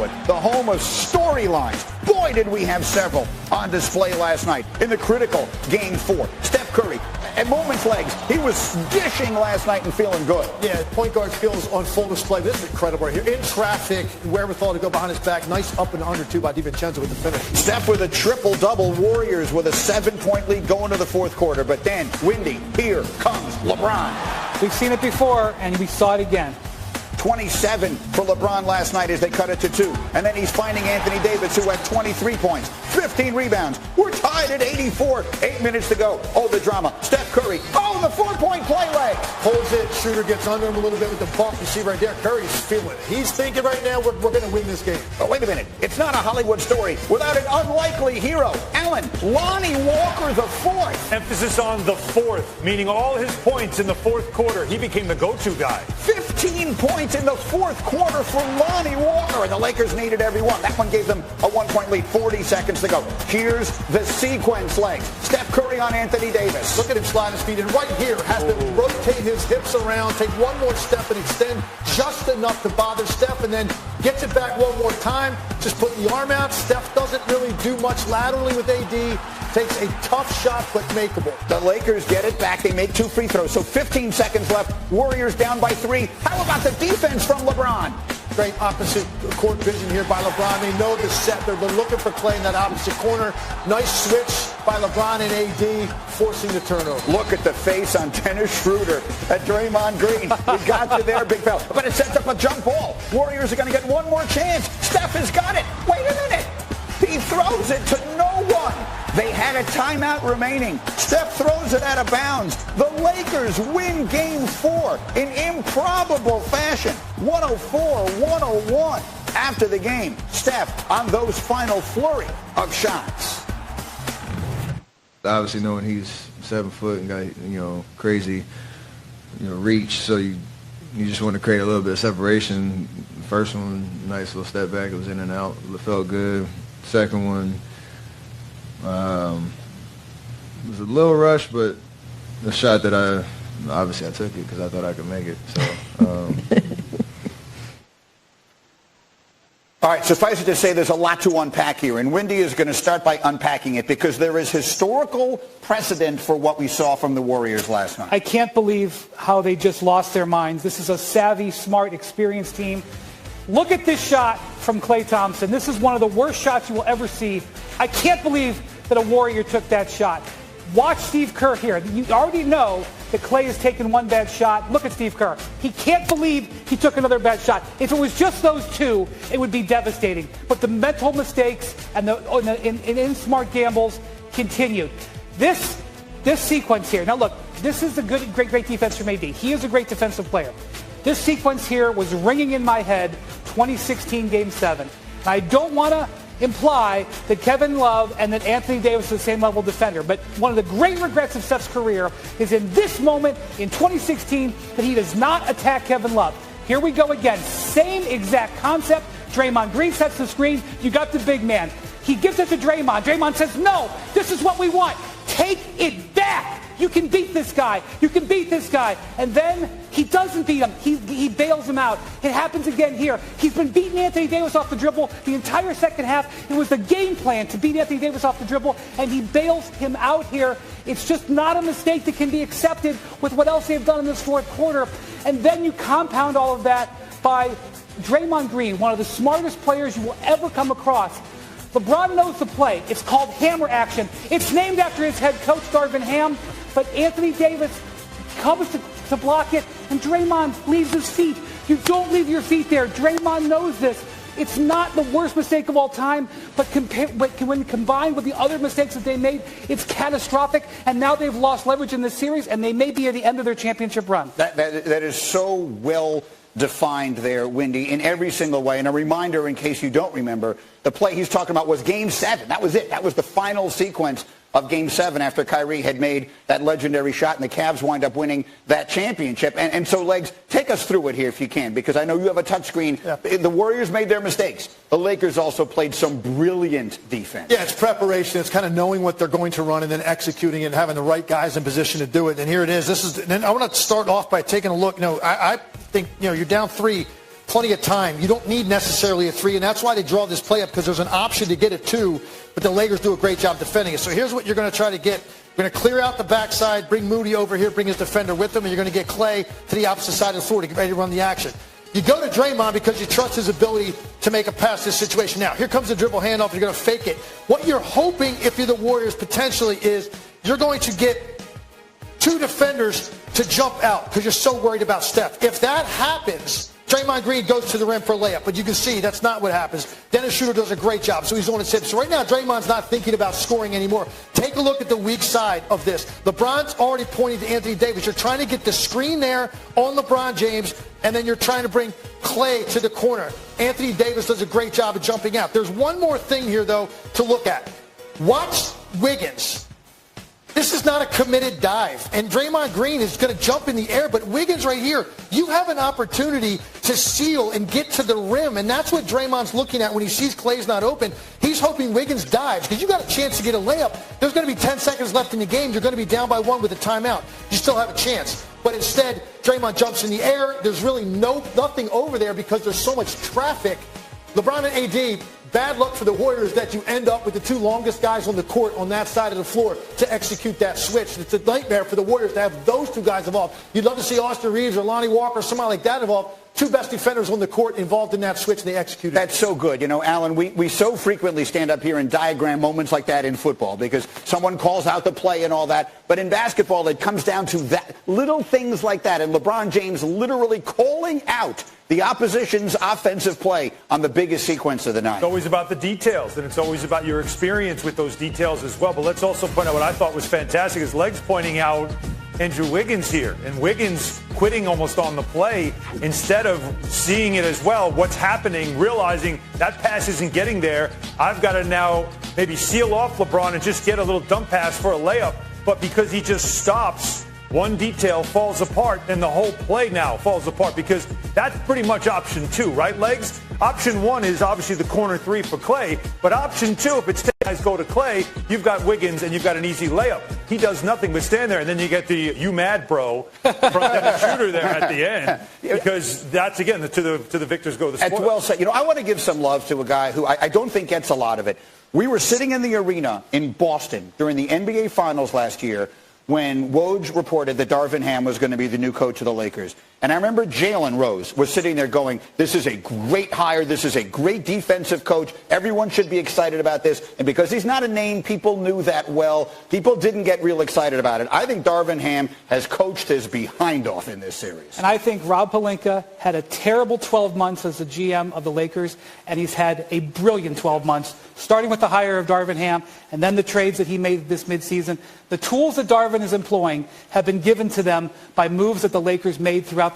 Hollywood, the home of storylines. Boy, did we have several on display last night in the critical Game 4. Steph Curry, at moments legs, he was dishing last night and feeling good. Yeah, point guard skills on full display. This is incredible right here. In traffic, wherewithal to go behind his back. Nice up and under, too, by DiVincenzo with the finish. Steph with a triple-double. Warriors with a 7-point lead going to the fourth quarter. But then, windy, here comes LeBron. We've seen it before, and we saw it again. 27 for LeBron last night as they cut it to 2. And then he's finding Anthony Davis, who had 23 points, 15 rebounds. We're tied at 84. 8 minutes to go. Oh, the drama. Steph Curry. Oh, the 4-point play leg. Holds it. Shooter gets under him a little bit with the bump. You see right there, Curry's feeling it. He's thinking right now, we're going to win this game. Oh, wait a minute. It's not a Hollywood story without an unlikely hero. Allen, Lonnie Walker, the fourth. Emphasis on the fourth, meaning all his points in the fourth quarter. He became the go-to guy. 15 points in the fourth quarter for Lonnie Walker, and the Lakers needed every one. That one gave them a 1-point lead, 40 seconds to go. Here's the sequence legs. Steph Curry on Anthony Davis. Look at him slide his feet in right here. Has to rotate his hips around, take one more step and extend just enough to bother Steph, and then gets it back one more time. Just put the arm out. Steph doesn't really do much laterally with AD. Takes a tough shot, but makeable. The Lakers get it back. They make 2 free throws. So 15 seconds left. Warriors down by 3. How about the defense from LeBron? Great opposite court vision here by LeBron. They know the set. They're looking for Clay in that opposite corner. Nice switch by LeBron and AD, forcing the turnover. Look at the face on Dennis Schroeder at Draymond Green. He got you there, big fella. But it sets up a jump ball. Warriors are going to get one more chance. Steph has got it. Wait a minute. He throws it to no one. They had a timeout remaining. Steph throws it out of bounds. The Lakers win Game 4 in improbable fashion. 104-101 after the game. Steph on those final flurry of shots. Obviously knowing he's 7 foot and got, crazy, reach. So you just want to create a little bit of separation. First one, nice little step back. It was in and out. It felt good. Second one, it was a little rush, but the shot that I took it because I thought I could make it. So. All right, suffice it to say there's a lot to unpack here, and Wendy is going to start by unpacking it because there is historical precedent for what we saw from the Warriors last night. I can't believe how they just lost their minds. This is a savvy, smart, experienced team. Look at this shot from Klay Thompson. This is one of the worst shots you will ever see. I can't believe that a Warrior took that shot. Watch Steve Kerr here. You already know that Klay has taken one bad shot. Look at Steve Kerr. He can't believe he took another bad shot. If it was just those two, it would be devastating. But the mental mistakes and the smart gambles continued. This sequence here. Now look, this is a great defense from AD. He is a great defensive player. This sequence here was ringing in my head, 2016 Game 7. And I don't want to imply that Kevin Love and that Anthony Davis is the same level defender, but one of the great regrets of Steph's career is in this moment in 2016 that he does not attack Kevin Love. Here we go again. Same exact concept. Draymond Green sets the screen. You got the big man. He gives it to Draymond. Draymond says, no, this is what we want. Take it back. You can beat this guy. You can beat this guy. And then he doesn't beat him. He bails him out. It happens again here. He's been beating Anthony Davis off the dribble the entire second half. It was the game plan to beat Anthony Davis off the dribble, and he bails him out here. It's just not a mistake that can be accepted with what else they've done in this fourth quarter. And then you compound all of that by Draymond Green, one of the smartest players you will ever come across. LeBron knows the play. It's called hammer action. It's named after his head coach, Darvin Ham. But Anthony Davis comes to block it, and Draymond leaves his feet. You don't leave your feet there. Draymond knows this. It's not the worst mistake of all time, but when combined with the other mistakes that they made, it's catastrophic. And now they've lost leverage in this series, and they may be at the end of their championship run. That is so well defined there, Wendy, in every single way. And a reminder, in case you don't remember, the play he's talking about was Game 7. That was it. That was the final sequence of Game 7 after Kyrie had made that legendary shot, and the Cavs wind up winning that championship. And so, Legs, take us through it here if you can, because I know you have a touchscreen. Yeah. The Warriors made their mistakes. The Lakers also played some brilliant defense. Yeah, it's preparation. It's kind of knowing what they're going to run and then executing it and having the right guys in position to do it. And here it is. And I want to start off by taking a look. I think, you're down 3. plenty of time. You don't need necessarily a 3, and that's why they draw this play up, because there's an option to get a 2, but the Lakers do a great job defending it. So here's what you're going to try to get. You're going to clear out the backside, bring Moody over here, bring his defender with him, and you're going to get Clay to the opposite side of the floor to get ready to run the action. You go to Draymond because you trust his ability to make a pass this situation. Now, here comes the dribble handoff. You're going to fake it. What you're hoping, if you're the Warriors, potentially is you're going to get 2 defenders to jump out because you're so worried about Steph. If that happens, Draymond Green goes to the rim for a layup, but you can see that's not what happens. Dennis Schroeder does a great job, so he's on his hips. So right now, Draymond's not thinking about scoring anymore. Take a look at the weak side of this. LeBron's already pointing to Anthony Davis. You're trying to get the screen there on LeBron James, and then you're trying to bring Clay to the corner. Anthony Davis does a great job of jumping out. There's one more thing here, though, to look at. Watch Wiggins. This is not a committed dive. And Draymond Green is going to jump in the air. But Wiggins right here, you have an opportunity to seal and get to the rim. And that's what Draymond's looking at when he sees Clay's not open. He's hoping Wiggins dives because you got a chance to get a layup. There's going to be 10 seconds left in the game. You're going to be down by 1 with a timeout. You still have a chance. But instead, Draymond jumps in the air. There's really nothing over there because there's so much traffic. LeBron and AD, bad luck for the Warriors that you end up with the 2 longest guys on the court on that side of the floor to execute that switch. It's a nightmare for the Warriors to have those 2 guys involved. You'd love to see Austin Reeves or Lonnie Walker or somebody like that involved. 2 best defenders on the court involved in that switch, and they executed it. That's so good. You know, Alan, we so frequently stand up here and diagram moments like that in football because someone calls out the play and all that. But in basketball, it comes down to that little things like that. And LeBron James literally calling out the opposition's offensive play on the biggest sequence of the night. It's always about the details, and it's always about your experience with those details as well. But let's also point out what I thought was fantastic is Legs pointing out Andrew Wiggins here. And Wiggins quitting almost on the play instead of seeing it as well, what's happening, realizing that pass isn't getting there. I've got to now maybe seal off LeBron and just get a little dump pass for a layup. But because he just stops, one detail falls apart, and the whole play now falls apart because that's pretty much option 2, right, Legs? Option 1 is obviously the corner 3 for Clay, but option 2, if it's guys go to Clay, you've got Wiggins and you've got an easy layup. He does nothing but stand there, and then you get the "you mad, bro" from Dennis Schroeder there at the end because that's, again, to the victors go the spoils. That's well said. You know, I want to give some love to a guy who I don't think gets a lot of it. We were sitting in the arena in Boston during the NBA Finals last year when Woj reported that Darvin Ham was going to be the new coach of the Lakers. And I remember Jalen Rose was sitting there going, this is a great hire. This is a great defensive coach. Everyone should be excited about this. And because he's not a name people knew that well, people didn't get real excited about it. I think Darvin Ham has coached his behind off in this series. And I think Rob Pelinka had a terrible 12 months as the GM of the Lakers, and he's had a brilliant 12 months, starting with the hire of Darvin Ham and then the trades that he made this midseason. The tools that Darvin is employing have been given to them by moves that the Lakers made throughout